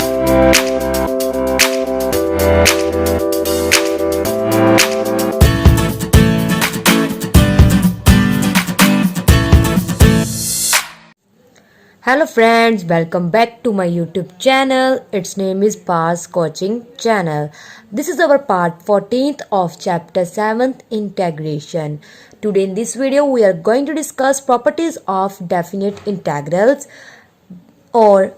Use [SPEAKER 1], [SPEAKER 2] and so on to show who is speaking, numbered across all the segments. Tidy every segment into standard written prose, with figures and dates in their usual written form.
[SPEAKER 1] Hello friends, welcome back to my YouTube channel. Its name is Pars Coaching Channel. This is our part 14th of chapter 7th Integration. Today in this video we are going to discuss properties of definite integrals or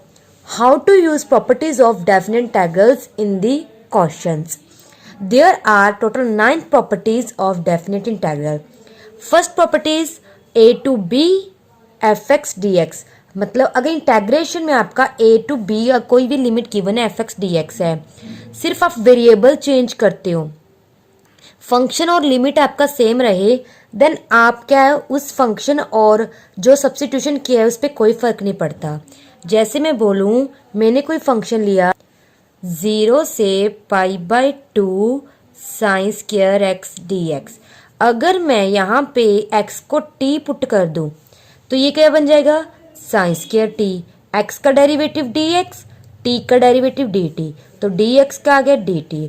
[SPEAKER 1] how to use properties of definite integrals in the questions. There are total 9 properties of definite integral. First property is a to b fx dx. मतलब अगर integration में आपका a to b या कोई भी limit given है fx dx है, सिर्फ आप वेरिएबल चेंज करते हो, फंक्शन और लिमिट आपका सेम रहे, देन आप क्या है उस फंक्शन और जो सब्स्टिट्यूशन किया है उस पर कोई फर्क नहीं पड़ता। जैसे मैं बोलूँ मैंने कोई फंक्शन लिया 0 से π/2 sin स्क्वायर x dx, अगर मैं यहाँ पे x को t पुट कर दूं तो ये क्या बन जाएगा साइन स्क्वायर टी, x का डेरिवेटिव dx, t का डेरिवेटिव dt, तो dx का आ गया dt।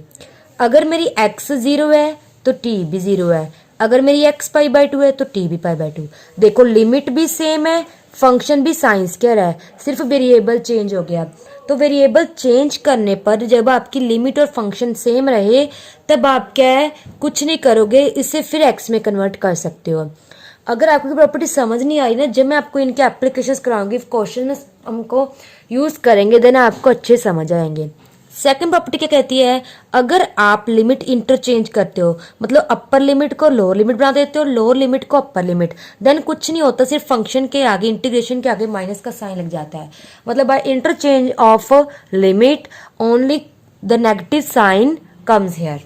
[SPEAKER 1] अगर मेरी x 0 है तो t भी 0 है, अगर मेरी x π/2 है तो t भी π/2। देखो लिमिट भी सेम है, फंक्शन भी साइन स्क्वायर है, सिर्फ वेरिएबल चेंज हो गया। तो वेरिएबल चेंज करने पर जब आपकी लिमिट और फंक्शन सेम रहे तब आप क्या है कुछ नहीं करोगे, इसे फिर x में कन्वर्ट कर सकते हो। अगर आपको प्रॉपर्टी समझ नहीं आई ना, जब मैं आपको इनके एप्लीकेशंस कराऊंगी, क्वेश्चन में हमको यूज करेंगे, देन आपको अच्छे समझ आएंगे। सेकंड प्रॉपर्टी क्या कहती है, अगर आप लिमिट इंटरचेंज करते हो, मतलब अपर लिमिट को लोअर लिमिट बना देते हो, लोअर लिमिट को अपर लिमिट, देन कुछ नहीं होता, सिर्फ फंक्शन के आगे इंटीग्रेशन के आगे माइनस का साइन लग जाता है। मतलब by interchange of limit only the negative sign comes here.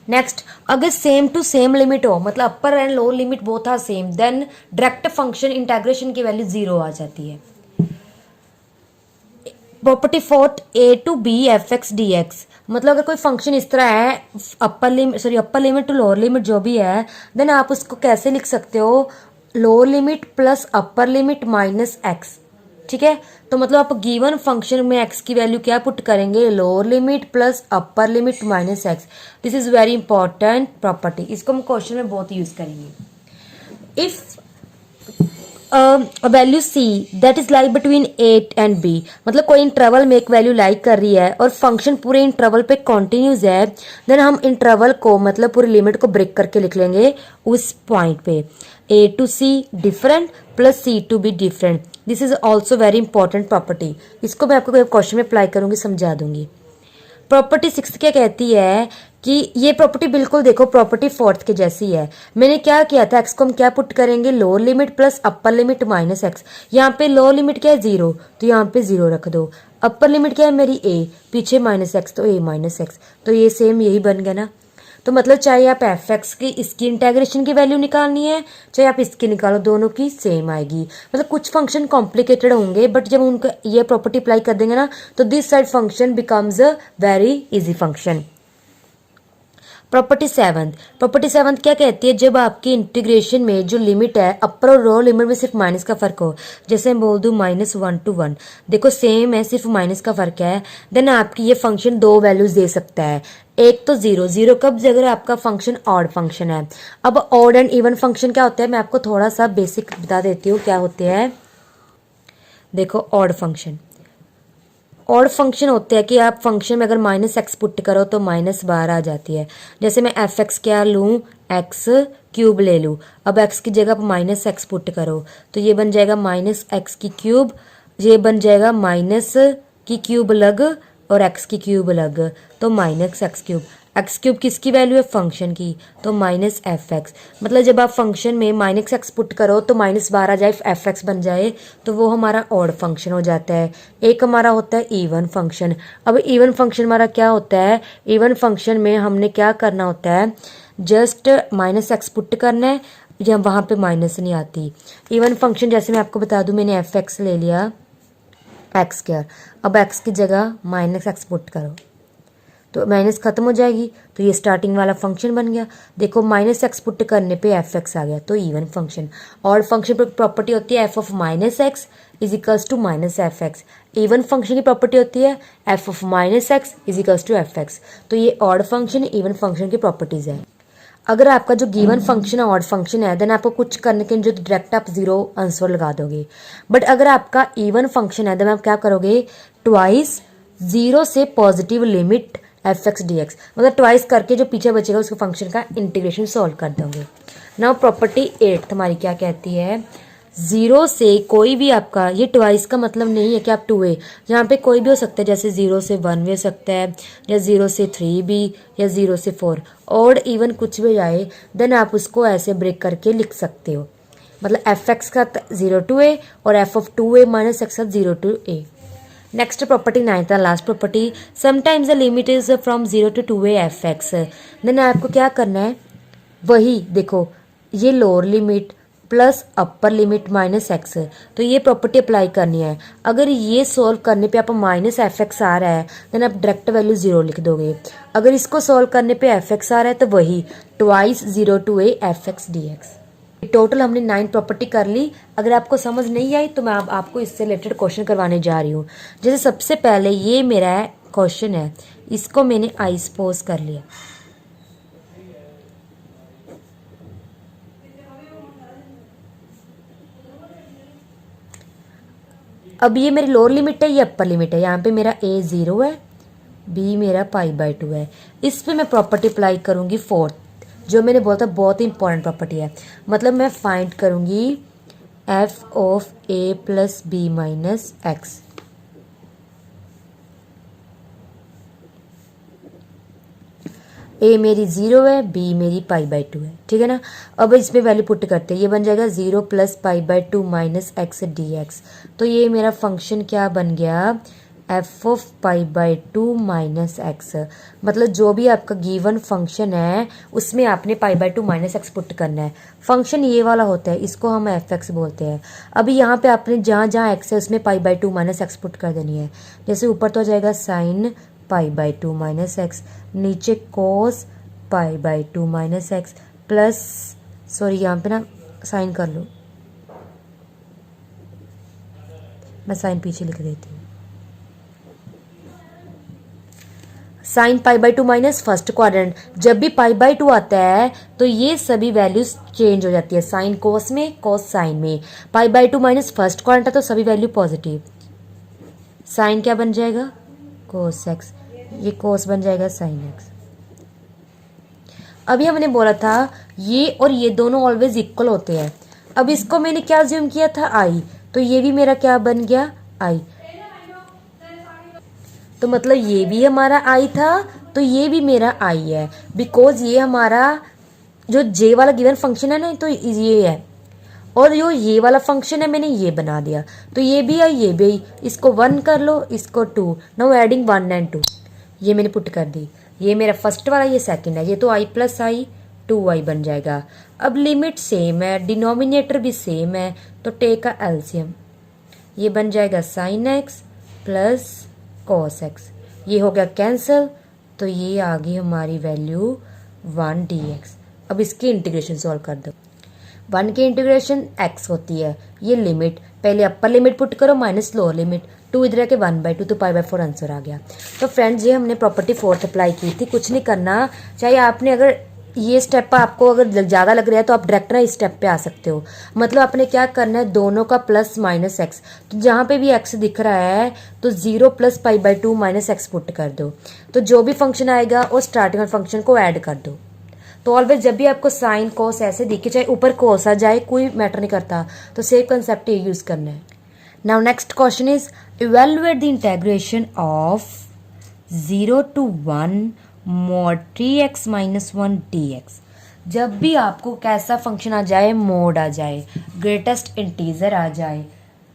[SPEAKER 1] Next, अगर सेम टू सेम लिमिट हो, मतलब upper and lower limit both are same, then direct function integration की वैल्यू 0 आ जाती है। Property fourth, a to b fx dx, मतलब अगर कोई फंक्शन इस तरह है upper limit to lower limit जो भी है, देन आप उसको कैसे लिख सकते हो, lower limit plus upper limit minus x. ठीक है, तो मतलब आप गिवन फंक्शन में x की वैल्यू क्या पुट करेंगे, lower limit plus upper limit minus x. This is very important property, इसको हम क्वेश्चन में बहुत यूज करेंगे। If value c that is like between a and b, मतलब कोई इंटरवल में एक वैल्यू लाइक कर रही है और फंक्शन पूरे इंटरवल पे कॉन्टिन्यूज है, देन हम इंटरवल को मतलब पूरी लिमिट को ब्रेक करके लिख लेंगे उस पॉइंट पे, a to c different plus c to b different. This is also very important property, इसको मैं आपको क्वेश्चन में अप्लाई करूंगी, समझा दूंगी। प्रॉपर्टी 6 क्या कहती है कि ये प्रॉपर्टी बिल्कुल देखो प्रॉपर्टी 4th के जैसी है। मैंने क्या किया था, x को हम क्या पुट करेंगे, lower limit plus upper limit minus x. यहाँ पे लोअर लिमिट क्या है 0, तो यहाँ पे 0 रख दो। अपर लिमिट क्या है मेरी a, पीछे माइनस एक्स, तो a माइनस एक्स, तो ये सेम यही बन गया ना। तो मतलब चाहे आप fx की इसकी इंटीग्रेशन की वैल्यू निकालनी है, चाहे आप इसकी निकालो, दोनों की सेम आएगी। मतलब कुछ फंक्शन कॉम्प्लिकेटेड होंगे, बट जब उनको ये प्रॉपर्टी अप्लाई कर देंगे ना, तो this side function becomes a very easy function. Property 7 क्या कहती है, जब आपकी इंटीग्रेशन में जो लिमिट है अपर और लोअर लिमिट में सिर्फ माइनस का फर्क हो, जैसे मैं बोल दूं -1 to 1, देखो सेम है सिर्फ माइनस का फर्क है, देन आपकी ये फंक्शन दो वैल्यूज दे सकता है। एक तो 0 कब, अगर आपका फंक्शन ऑड फंक्शन है। अब ऑड एंड इवन फंक्शन क्या होता है, मैं आपको थोड़ा सा बेसिक बता देती हूँ क्या होते हैं। देखो ऑड फंक्शन होते हैं कि आप फंक्शन में अगर -x पुट करो तो -12 आ जाती है। जैसे मैं fx क्या लूँ, x³ ले लूँ, अब x की जगह -x पुट करो तो ये बन जाएगा -x³, ये बन जाएगा -की³ अलग और x³ अलग, तो -x³। x³ किसकी वैल्यू है, फंक्शन की, तो -fx। मतलब जब आप फंक्शन में -x पुट करो तो -12 जाए fx बन जाए, तो वो हमारा ऑड फंक्शन हो जाता है। एक हमारा होता है इवन फंक्शन। अब इवन फंक्शन हमारा क्या होता है, इवन फंक्शन में हमने क्या करना होता है, जस्ट -x पुट करना है, जब वहाँ पे माइनस नहीं आती। इवन फंक्शन जैसे मैं आपको बता दूं, मैंने fx ले लिया x², अब x की जगह -x पुट करो तो माइनस खत्म हो जाएगी, तो ये स्टार्टिंग वाला फंक्शन बन गया। देखो -x पुट करने पे fx आ गया, तो इवन फंक्शन। और फंक्शन पर प्रॉपर्टी होती है f of -x is equals to minus f x. Even function की प्रॉपर्टी होती है f of minus x is equals to f x. तो ये ऑड फंक्शन इवन फंक्शन की प्रॉपर्टीज है। अगर आपका जो गिवन फंक्शन है ऑड फंक्शन है देन आपको कुछ करने के जो डायरेक्ट आप जीरो आंसर लगा दोगे। बट अगर आपका इवन फंक्शन है देन आप क्या करोगे, ट्वाइस जीरो से positive limit F x d x, मतलब ट्वाइस करके जो पीछे बचेगा उसके फंक्शन का इंटीग्रेशन सॉल्व कर दोगे। नाउ प्रॉपर्टी 8 हमारी क्या कहती है, जीरो से कोई भी आपका, ये ट्वाइस का मतलब नहीं है कि आप 2a, यहाँ पे कोई भी हो सकता है, जैसे 0 से 1 भी हो सकता है या 0 से 3 भी या 0 से 4, और इवन कुछ भी जाए देन आप उसको ऐसे ब्रेक करके लिख सकते हो। मतलब एफ एक्स का 0 to a और f of 2a minus x का 0 to a। Next property 9th last property, sometimes the limit is from 0 to 2a f x. Then आपको क्या करना है, वही देखो ये lower limit plus upper limit minus x, तो ये प्रॉपर्टी अप्लाई करनी है। अगर ये सॉल्व करने पे आप माइनस एफ एक्स आ रहा है देन आप डायरेक्ट वैल्यू 0 लिख दोगे। अगर इसको सॉल्व करने पे एफ एक्स आ रहा है तो वही twice 0 to a F x d x. Total हमने 9 प्रॉपर्टी कर ली। अगर आपको समझ नहीं आई तो मैं आपको इससे रिलेटेड क्वेश्चन करवाने जा रही हूँ। जैसे सबसे पहले ये मेरा क्वेश्चन है, इसको मैंने आइस पोज कर लिया। अब ये मेरी लोअर लिमिट है, ये अपर लिमिट है। यहाँ पे मेरा a 0 है, b मेरा π/2 है। इस पे मैं प्रॉपर्टी अप्लाई करूँगी 4th, जो मैंने बोला था बहुत ही इंपॉर्टेंट प्रॉपर्टी है। मतलब मैं फाइंड करूँगी f of a plus b minus x. a मेरी 0 है, b मेरी π/2 है, ठीक है ना। अब इसमें वैल्यू पुट करते हैं, ये बन जाएगा 0 plus π/2 minus x d x. तो ये मेरा फंक्शन क्या बन गया, f ऑफ π/2 माइनस एक्स। मतलब जो भी आपका गिवन फंक्शन है उसमें आपने π/2 माइनस एक्स पुट करना है। फंक्शन ये वाला होता है, इसको हम एफ एक्स बोलते हैं। अभी यहाँ पे आपने जहाँ जहाँ एक्स है उसमें π/2 माइनस एक्स पुट कर देनी है। जैसे ऊपर तो हो जाएगा साइन π/2 माइनस एक्स, नीचे कोस π/2 माइनस एक्स प्लस, सॉरी यहाँ पे ना साइन कर लो, मैं साइन पीछे लिख देती हूँ। साइन π/2 माइनस फर्स्ट क्वाड्रेंट, जब भी π/2 आता है तो ये सभी वैल्यूज चेंज हो जाती है, साइन कोस में कोस साइन में। π/2 माइनस फर्स्ट क्वाड्रेंट है तो सभी वैल्यू पॉजिटिव। साइन क्या बन जाएगा, कोस एक्स, ये कोस बन जाएगा साइन एक्स। अभी हमने बोला था ये और ये दोनों ऑलवेज इक्वल होते हैं। अब इसको मैंने क्या ज्यूम किया था, आई, तो ये भी मेरा क्या बन गया, आई। तो मतलब ये भी हमारा आई था तो ये भी मेरा आई है, बिकॉज ये हमारा जो जे वाला गिवन फंक्शन है ना तो ये है, और जो ये वाला फंक्शन है मैंने ये बना दिया, तो ये भी आई ये भी आई। इसको 1 कर लो, इसको 2, नाउ एडिंग 1 एंड 2, ये मैंने पुट कर दी। ये मेरा फर्स्ट वाला, ये सेकंड है, ये तो आई प्लस आई 2y बन जाएगा। अब लिमिट सेम है, डिनोमिनेटर भी सेम है, तो टेक का एलसीएम, ये बन जाएगा sine x plus cos x, ये हो गया कैंसिल, तो ये आ गई हमारी वैल्यू 1 dx। अब इसकी इंटीग्रेशन सॉल्व कर दो। 1 की इंटीग्रेशन x होती है, ये लिमिट, पहले अपर लिमिट पुट करो माइनस लोअर लिमिट, 2 इधर आके 1/2 तो π/4 आंसर आ गया। तो फ्रेंड्स ये हमने प्रॉपर्टी 4th अप्लाई की थी। कुछ नहीं करना, चाहे आपने अगर ये स्टेप आपको अगर ज़्यादा लग रहा है तो आप डायरेक्ट ना इस स्टेप पे आ सकते हो। मतलब आपने क्या करना है, दोनों का प्लस माइनस एक्स, तो जहाँ पे भी एक्स दिख रहा है तो 0 प्लस π/2 माइनस एक्स पुट कर दो, तो जो भी फंक्शन आएगा वो स्टार्टिंग फंक्शन को ऐड कर दो। तो ऑलवेज जब भी आपको साइन कोस ऐसे दिखे, चाहे ऊपर कोस आ जाए कोई मैटर नहीं करता, तो सेम कंसेप्ट ये यूज़ करना है। Now next question is evaluate the integration of 0 to 1 mod 3x minus 1 dx। जब भी आपको कैसा फंक्शन आ जाए, मोड आ जाए, ग्रेटेस्ट इंटीजर आ जाए,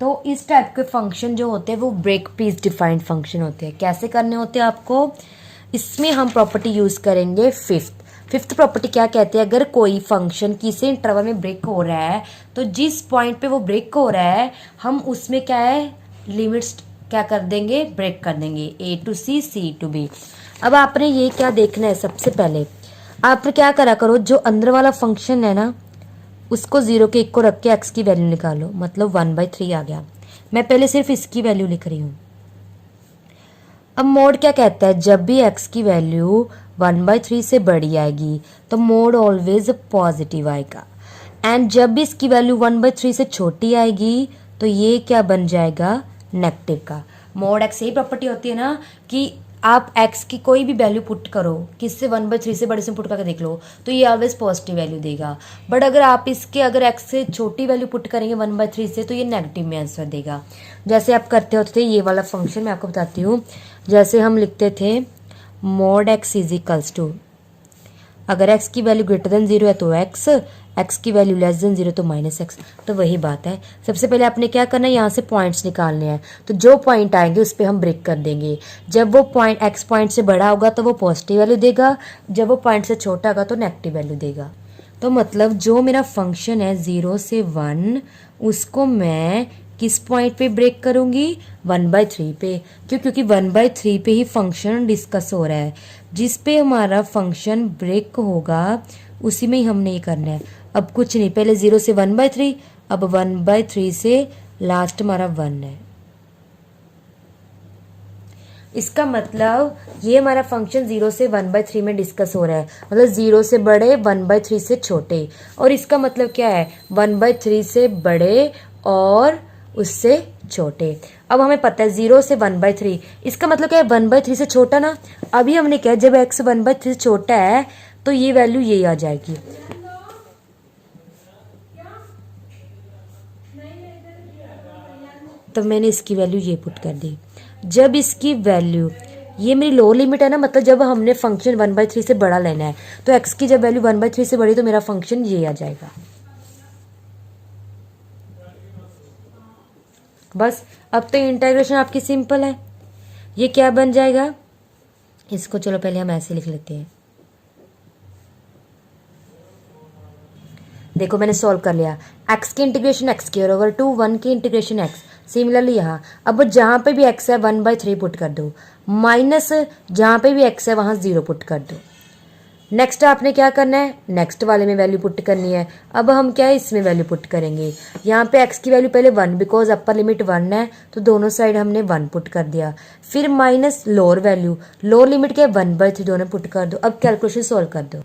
[SPEAKER 1] तो इस टाइप के फंक्शन जो होते हैं वो ब्रेक पीस डिफाइंड फंक्शन होते हैं। कैसे करने होते हैं आपको, इसमें हम प्रॉपर्टी यूज़ करेंगे फिफ्थ प्रॉपर्टी क्या कहते हैं, अगर कोई फंक्शन किसी इंटरवल में ब्रेक हो रहा है तो जिस पॉइंट पे वो ब्रेक हो रहा है हम उसमें क्या है, लिमिट्स क्या कर देंगे, ब्रेक कर देंगे, a to c, c to b। अब आपने ये क्या देखना है, सबसे पहले आप क्या करा करो, जो अंदर वाला फंक्शन है ना उसको 0 के 1 को रख के x की वैल्यू निकालो, मतलब 1/3 आ गया। मैं पहले सिर्फ इसकी वैल्यू लिख रही हूँ। अब मोड क्या कहता है, जब भी x की वैल्यू 1/3 से बड़ी आएगी तो मोड ऑलवेज पॉजिटिव आएगा, एंड जब भी इसकी वैल्यू 1/3 से छोटी आएगी तो ये क्या बन जाएगा, नेगेटिव का। मोड x यही प्रॉपर्टी होती है ना कि आप x की कोई भी वैल्यू पुट करो, किससे 1/3 से बड़े से पुट करके देख लो, तो ये ऑलवेज पॉजिटिव वैल्यू देगा। बट अगर आप इसके अगर x से छोटी वैल्यू पुट करेंगे 1/3 से तो ये नेगेटिव में आंसर देगा। जैसे आप करते होते थे ये वाला फंक्शन, मैं आपको बताती हूँ। जैसे हम लिखते थे mod x is equals to, अगर x की वैल्यू ग्रेटर देन 0 है तो x की वैल्यू लेस देन 0 तो -x। तो वही बात है, सबसे पहले आपने क्या करना है, यहाँ से पॉइंट्स निकालने हैं। तो जो पॉइंट आएंगे उस पर हम ब्रेक कर देंगे। जब वो पॉइंट x पॉइंट से बड़ा होगा तो वो पॉजिटिव वैल्यू देगा, जब वो पॉइंट से छोटा होगा तो नेगेटिव वैल्यू देगा। तो मतलब जो मेरा फंक्शन है 0 से 1, उसको मैं किस पॉइंट पे ब्रेक करूंगी, 1/3 पे। क्यों, क्योंकि 1/3 पे ही फंक्शन डिस्कस हो रहा है। जिस पे हमारा फंक्शन ब्रेक होगा उसी में ही हमने ये करना है। अब कुछ नहीं, पहले 0 से 1/3, अब 1/3 से लास्ट हमारा 1 है। इसका मतलब ये हमारा फंक्शन 0 से 1/3 में डिस्कस हो रहा है, मतलब 0 से बड़े 1/3 से छोटे। और इसका मतलब क्या है, 1/3 से बड़े और उससे छोटे। अब हमें पता है 0 से 1/3, इसका मतलब क्या है, 1/3 से छोटा ना। अभी हमने क्या, जब x 1/3 से छोटा है तो ये वैल्यू ये आ जाएगी। तो मैंने इसकी वैल्यू ये पुट कर दी। जब इसकी वैल्यू, ये मेरी लोअर लिमिट है ना, मतलब जब हमने फंक्शन 1/3 से बड़ा लेना है तो x की जब वैल्यू 1/3 से बड़ी तो मेरा फंक्शन ये आ जाएगा। बस अब तो इंटीग्रेशन आपकी सिंपल है। ये क्या बन जाएगा, इसको चलो पहले हम ऐसे लिख लेते हैं। देखो मैंने सॉल्व कर लिया। x की इंटीग्रेशन x²/2, 1 की इंटीग्रेशन x। सिमिलरली यहाँ अब जहाँ पे भी x है 1/3 पुट कर दो, माइनस जहाँ पे भी x है वहाँ 0 पुट कर दो। नेक्स्ट आपने क्या करना है, नेक्स्ट वाले में वैल्यू पुट करनी है। अब हम क्या है, इसमें वैल्यू पुट करेंगे। यहाँ पे x की वैल्यू पहले 1, बिकॉज अपर लिमिट 1 है तो दोनों साइड हमने 1 पुट कर दिया। फिर minus lower value, lower limit क्या है 1/3, दोनों पुट कर दो। अब कैलकुलेशन सॉल्व कर दो।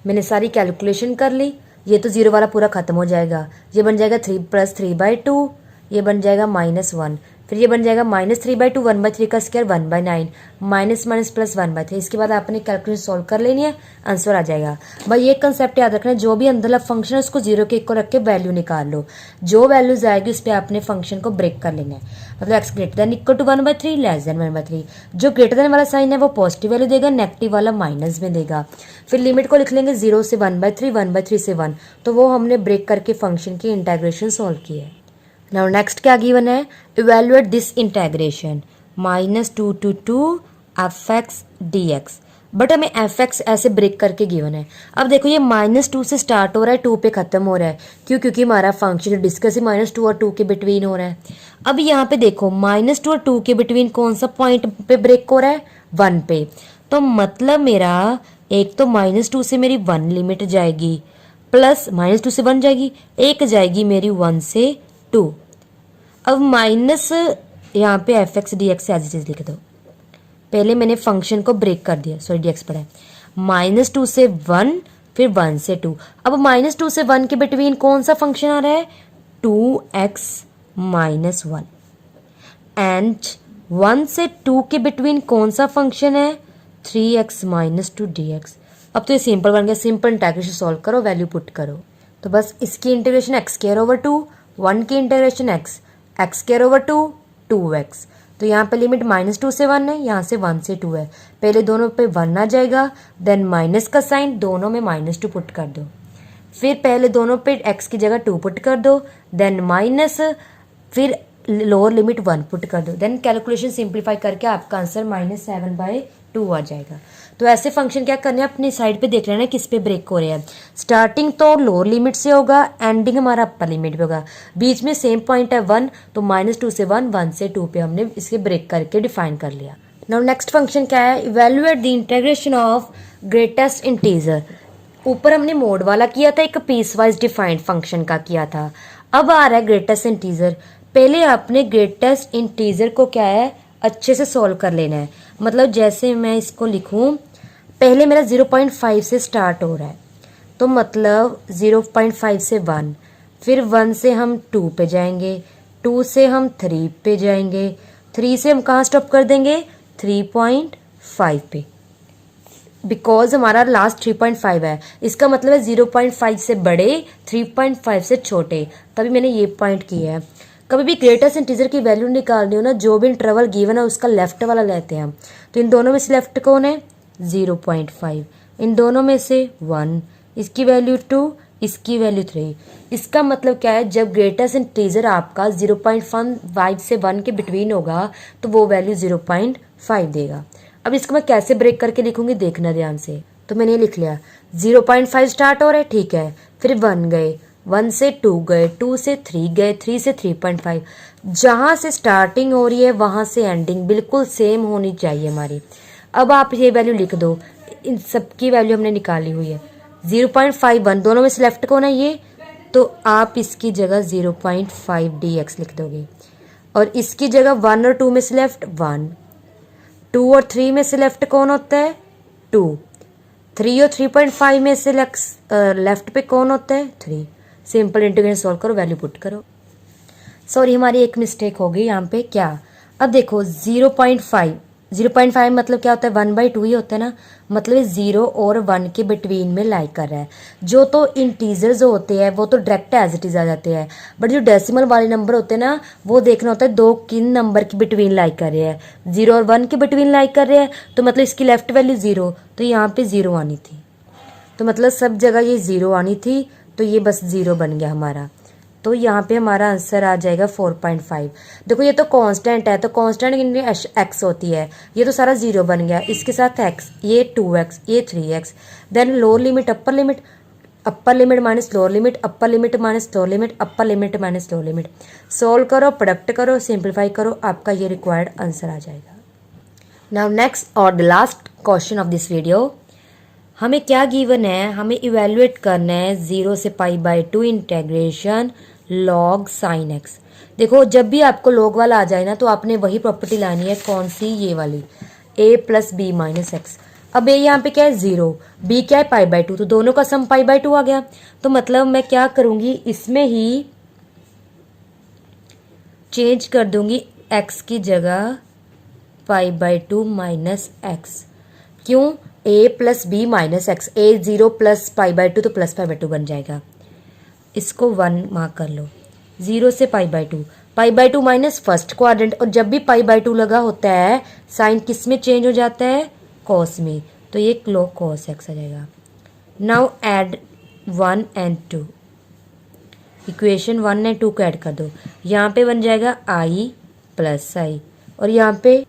[SPEAKER 1] मैंने सारी कैलकुलेशन कर ली। ये तो 0 वाला पूरा खत्म हो जाएगा, ये बन जाएगा 3 + 3/2, ये बन जाएगा -1। फिर ये बन जाएगा -3/2, 1/3 का स्क्वायर 1/9, माइनस माइनस प्लस 1/3। इसके बाद आपने कैलकुलेशन सॉल्व कर लेनी है, आंसर आ जाएगा। भाई ये कंसेप्ट याद रखना है, जो भी अंदर फंक्शन है उसको 0 के इक्वल रख के वैल्यू निकाल लो। जो वैल्यूज आएगी उस पर आपने फंक्शन को ब्रेक कर लेना है। मतलब x greater than equal to 1/3, less than 1/3। जो ग्रेटर देन वाला साइन है वो पॉजिटिव वैल्यू देगा, नेगेटिव वाला माइनस में देगा। फिर लिमिट को लिख लेंगे 0 से 1/3, 1/3 से 1, तो वो हमने ब्रेक करके फंक्शन की इंटीग्रेशन सॉल्व की है। नाउ नेक्स्ट क्या गिवन है, evaluate this integration -2 to 2 fx dx। But हमें fx ऐसे ब्रेक करके गिवन है। अब देखो ये -2 से स्टार्ट हो रहा है, 2 पे खत्म हो रहा है। क्यों, क्योंकि हमारा फंक्शन डिस्कस ही -2 और 2 के बिटवीन हो रहा है। अब यहाँ पे देखो -2 और 2 के बिटवीन कौन सा पॉइंट पे ब्रेक हो रहा है, 1 पे। तो मतलब मेरा एक तो -2 से मेरी 1 लिमिट जाएगी, प्लस -2 से 1 जाएगी, एक जाएगी मेरी 1 से 2। अब माइनस यहाँ पे fx dx as it is लिख दो। पहले मैंने फंक्शन को ब्रेक कर दिया, सॉरी dx पढ़ा है। -2 से 1, फिर 1 से 2। अब -2 से 1 के बिटवीन कौन सा फंक्शन आ रहा है, 2x - 1। एंड 1 से 2 के बिटवीन कौन सा फंक्शन है, 3x - 2 dx। अब तो ये सिंपल बन गया, सिंपल इंटीग्रेशन सॉल्व करो, वैल्यू पुट करो। तो बस इसकी इंटीग्रेशन x²/2, 1 की इंटीग्रेशन x²/2, 2x। तो यहाँ पे लिमिट -2 से 1 है, यहाँ से 1 से 2 है। पहले दोनों पे 1 आ जाएगा, देन माइनस का साइन, दोनों में -2 पुट कर दो। फिर पहले दोनों पे x की जगह 2 पुट कर दो, देन माइनस, फिर लोअर लिमिट 1 पुट कर दो। देन कैलकुलेशन सिंप्लीफाई करके आपका आंसर -7/2 आ जाएगा। तो ऐसे फंक्शन क्या करने हैं, अपनी साइड पे देख लेना किस पे ब्रेक हो रहे हैं। स्टार्टिंग तो लोअर लिमिट से होगा, एंडिंग हमारा अपर लिमिट पे होगा। बीच में सेम पॉइंट है 1, तो -2 से 1, 1 से 2 पे हमने इसके ब्रेक करके डिफाइन कर लिया। नाउ नेक्स्ट फंक्शन क्या है, evaluate the integration of greatest integer. ऊपर हमने मोड वाला किया था, एक पीस वाइज डिफाइंड फंक्शन का किया था। अब आ रहा है ग्रेटेस्ट इंटीजर। पहले आपने ग्रेटेस्ट इंटीजर को क्या है अच्छे से सॉल्व कर लेना है। मतलब जैसे मैं इसको लिखूं, पहले मेरा 0.5 से स्टार्ट हो रहा है, तो मतलब 0.5 से 1, फिर 1 से हम 2 पे जाएंगे, 2 से हम 3 पे जाएंगे, 3 से हम कहाँ स्टॉप कर देंगे 3.5 पे, बिकॉज हमारा लास्ट 3.5 है। इसका मतलब है 0.5 से बड़े 3.5 से छोटे, तभी मैंने ये पॉइंट किया है। कभी भी ग्रेटेस्ट इंटीजर की वैल्यू निकालनी हो ना, जो भी इंटरवल गिवन है उसका लेफ्ट वाला लेते हैं हम। तो इन दोनों में से लेफ्ट कौन है 0.5, इन दोनों में से 1, इसकी वैल्यू 2, इसकी वैल्यू 3। इसका मतलब क्या है, जब ग्रेटेस्ट इंटीजर आपका 0.5 से 1 के बिटवीन होगा तो वो वैल्यू 0.5 देगा। अब इसको मैं कैसे ब्रेक करके लिखूंगी देखना ध्यान से। तो मैंने ये लिख लिया 0.5 स्टार्ट हो रहा है, ठीक है, फिर 1 गए, 1 से 2 गए, 2 से 3 गए, 3 से 3.5। जहां से स्टार्टिंग हो रही है वहां से एंडिंग बिल्कुल सेम होनी चाहिए हमारी। अब आप ये वैल्यू लिख दो, इन सबकी वैल्यू हमने निकाली हुई है। 0.51 दोनों में से लेफ्ट कौन है ये, तो आप इसकी जगह 0.5 dx लिख दोगे, और इसकी जगह 1 और 2 में से लेफ्ट 1, 2 और 3 में से लेफ्ट कौन होता है 2, 3 और 3.5 में से लेफ्ट पे कौन होता है 3। सिंपल इंटीग्रेशन सॉल्व करो, वैल्यू पुट करो। सॉरी हमारी एक मिस्टेक हो गई यहाँ पे। क्या, अब देखो 0.5 मतलब क्या होता है 1/2 ही होता है ना, मतलब 0 और 1 के बिटवीन में लाई कर रहा है। जो तो इंटीजर जो होते हैं वो तो डायरेक्ट एज इट इज आ जाते हैं, बट जो डेसिमल वाले नंबर होते हैं ना, वो देखना होता है दो किन नंबर के बिटवीन लाई कर रहे हैं। 0 और 1 के बिटवीन लाई कर रहे हैं, तो मतलब इसकी लेफ्ट वैल्यू 0, तो यहाँ पे 0 आनी थी, तो मतलब सब जगह ये 0 आनी थी, तो ये बस 0 बन गया हमारा। तो यहाँ पे हमारा आंसर आ जाएगा 4.5। देखो ये तो कांस्टेंट है, तो कांस्टेंट एक्स होती है, ये तो सारा 0 बन गया, इसके साथ एक्स, ये 2x, ये 3x, then lower limit upper limit, upper limit minus lower limit, upper limit minus lower limit, upper limit minus lower limit. Solve करो, प्रोडक्ट करो, सिंप्लीफाई करो, आपका ये रिक्वायर्ड आंसर आ जाएगा। नाउ नेक्स्ट और the last question of this video, हमें क्या गिवन है, हमें इवेल्युएट करना है 0 से π/2 इंटेग्रेशन log sin x। देखो जब भी आपको log वाला आ जाए ना, तो आपने वही प्रॉपर्टी लानी है, कौन सी, ये वाली, a + b - x। अब a यहाँ पे क्या है 0, b क्या है π/2, तो दोनों का सम π/2 आ गया। तो मतलब मैं क्या करूंगी, इसमें ही चेंज कर दूंगी x की जगह π/2 - x। क्यों, a + b - x, a 0 + π/2 तो प्लस π/2 बन जाएगा। इसको 1 मार्क कर लो, 0 से π/2 माइनस फर्स्ट क्वाड्रेंट, और जब भी π/2 लगा होता है साइन किस में चेंज हो जाता है, कॉस में, तो ये cos x आ जाएगा। नाउ ऐड 1 and 2, इक्वेशन 1 और 2 को ऐड कर दो, यहाँ पे बन जाएगा i + i, और यहाँ पे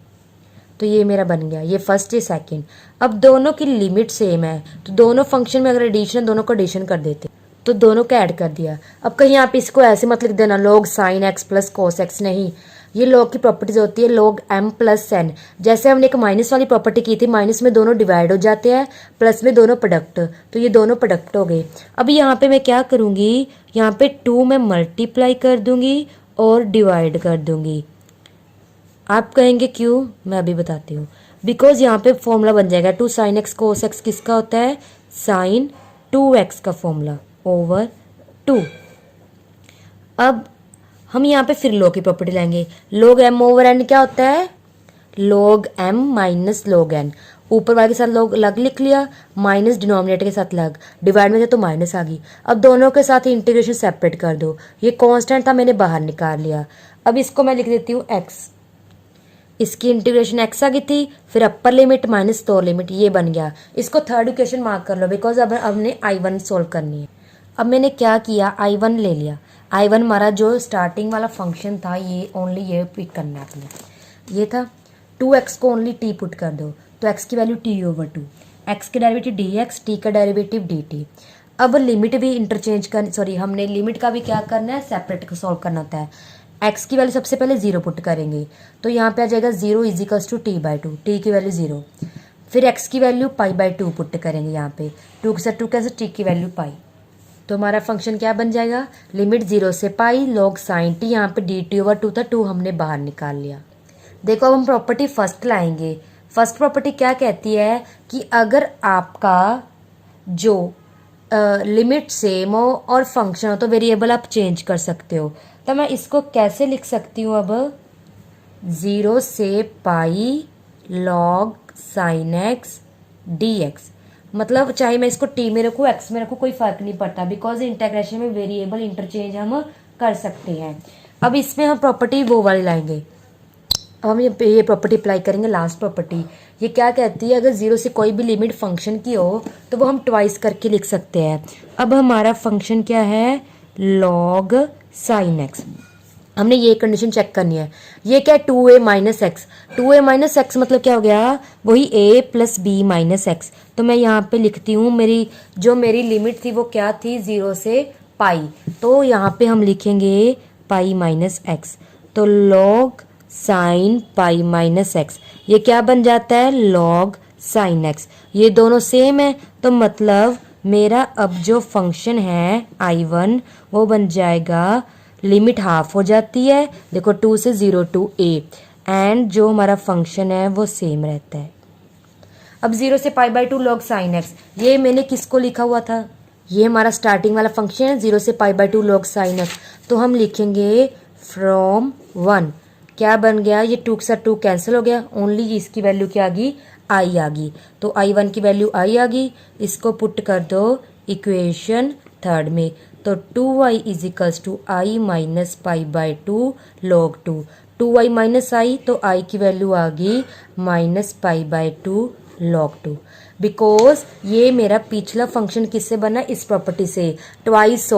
[SPEAKER 1] तो ये मेरा बन गया, ये फर्स्ट ये सेकंड। अब दोनों की लिमिट सेम है, तो दोनों फंक्शन में अगर एडिशन, दोनों को एडिशन कर देते, तो दोनों को ऐड कर दिया। अब कहीं आप इसको ऐसे मत लिख देना log sin x + cos x, नहीं, ये log की प्रॉपर्टीज होती है log m + n। जैसे हमने एक माइनस वाली प्रॉपर्टी की थी, माइनस में दोनों डिवाइड हो जाते हैं, प्लस में दोनों प्रोडक्ट, तो ये दोनों प्रोडक्ट हो गए। अब यहाँ पे मैं क्या करूँगी, यहाँ पे 2 में मल्टीप्लाई कर दूंगी और डिवाइड कर दूंगी। आप कहेंगे क्यों, मैं अभी बताती हूँ। बिकॉज यहाँ पे फॉर्मूला बन जाएगा 2 sin x cos x, किसका होता है, sin 2x का फॉर्मूला ओवर 2। अब हम यहाँ पे फिर log की प्रॉपर्टी लाएंगे, log m ओवर n क्या होता है, log m minus log n। ऊपर वाले के साथ log लग लिख लिया, माइनस डिनोमिनेटर के साथ लग, डिवाइड में थे तो माइनस आ गई। अब दोनों के साथ ही इंटीग्रेशन सेपरेट कर दो, ये कांस्टेंट था मैंने बाहर निकाल लिया। अब इसको मैं लिख देती हूँ x, इसकी इंटीग्रेशन x आ गई थी, फिर अपर लिमिट माइनस लोअर लिमिट, ये बन गया। इसको थर्ड इक्वेशन मार्क कर लो, बिकॉज अब हमने I1 सोल्व करनी है। अब मैंने क्या किया, I1 ले लिया, I1 हमारा जो स्टार्टिंग वाला फंक्शन था, ये ओनली ये पिक करना है आपने, ये था 2x को ओनली t पुट कर दो, तो x की वैल्यू t/2, x के डेरिवेटिव dx, t का डेरिवेटिव dt। अब लिमिट भी इंटरचेंज कर, सॉरी हमने लिमिट का भी क्या करना है, सेपरेट सॉल्व करना होता है। x की वैल्यू सबसे पहले 0 पुट करेंगे, तो यहाँ पे आ जाएगा 0 = t/2, t की वैल्यू 0। फिर x की वैल्यू π/2 पुट करेंगे, यहाँ पे 2 के साथ 2 कैसे, t की वैल्यू पाई, तो हमारा फंक्शन क्या बन जाएगा, लिमिट 0 से पाई log sin t, यहाँ पे dt/2 था, 2 हमने बाहर निकाल लिया। देखो अब हम प्रॉपर्टी फर्स्ट लाएंगे। फर्स्ट प्रॉपर्टी क्या कहती है कि अगर आपका जो लिमिट सेम हो और फंक्शन हो तो वेरिएबल आप चेंज कर सकते हो। तो मैं इसको कैसे लिख सकती हूँ अब, 0 से पाई log sin x dx, मतलब चाहे मैं इसको t में रखूँ x में रखूँ कोई फर्क नहीं पड़ता, बिकॉज इंटीग्रेशन में वेरिएबल इंटरचेंज हम कर सकते हैं। अब इसमें हम प्रॉपर्टी वो वाली लाएंगे। अब हम ये प्रॉपर्टी अप्लाई करेंगे, लास्ट प्रॉपर्टी। ये क्या कहती है, अगर 0 से कोई भी लिमिट फंक्शन की हो तो वो हम ट्वाइस करके लिख सकते हैं। अब हमारा फंक्शन क्या है, log sin x। हमने ये कंडीशन चेक करनी है। ये क्या है, 2a minus x. 2a minus x मतलब क्या हो गया, वही a plus b minus x. तो मैं यहाँ पे लिखती हूँ, मेरी लिमिट थी वो क्या थी, 0 से पाई, तो यहाँ पे हम लिखेंगे पाई माइनस एक्स। तो log sine pi minus x, ये क्या बन जाता है, log साइन एक्स। ये दोनों सेम है, तो मतलब मेरा अब जो फंक्शन है I1 वो बन जाएगा, लिमिट हाफ हो जाती है, देखो 2 से 0 टू a, एंड जो हमारा फंक्शन है वो सेम रहता है। अब 0 से π/2 log साइन एक्स, ये मैंने किसको लिखा हुआ था, ये हमारा स्टार्टिंग वाला फंक्शन है 0 से π/2 log साइन एक्स। तो हम लिखेंगे फ्रॉम 1, क्या बन गया, ये 2 के साथ 2 कैंसिल हो गया, ओनली इसकी वैल्यू क्या आ गई, आई आ गई। तो I1 की वैल्यू आई आ गई, इसको पुट कर दो इक्वेशन थर्ड में। तो 2y is equals to I minus π/2 log 2, 2y minus I, तो आई की वैल्यू आ गई माइनस π/2 log 2। बिकॉज ये मेरा पिछला फंक्शन किससे बना, इस प्रॉपर्टी से, ट्वाइस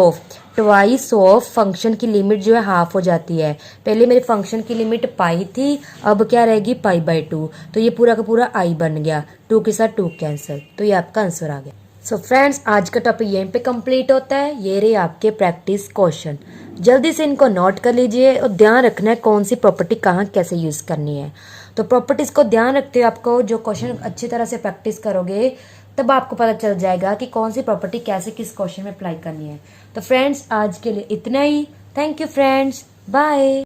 [SPEAKER 1] ऑफ फंक्शन की लिमिट जो है हाफ हो जाती है। पहले मेरे फंक्शन की लिमिट पाई थी, अब क्या रहेगी π/2, तो ये पूरा का पूरा आई बन गया, 2 के साथ 2 कैंसिल, तो ये आपका आंसर आ गया। सो फ्रेंड्स, आज का टॉपिक यहीं पे कंप्लीट होता है। ये रहे आपके प्रैक्टिस क्वेश्चन, जल्दी से इनको नोट कर लीजिए और ध्यान रखना है कौन सी प्रॉपर्टी कहाँ कैसे यूज करनी है। तो प्रॉपर्टीज को ध्यान रखते हुए आपको जो क्वेश्चन अच्छी तरह से प्रैक्टिस करोगे तब आपको पता चल जाएगा कि कौन सी प्रॉपर्टी कैसे किस क्वेश्चन में अप्लाई करनी है। तो फ्रेंड्स, आज के लिए इतना ही। Thank you friends, bye.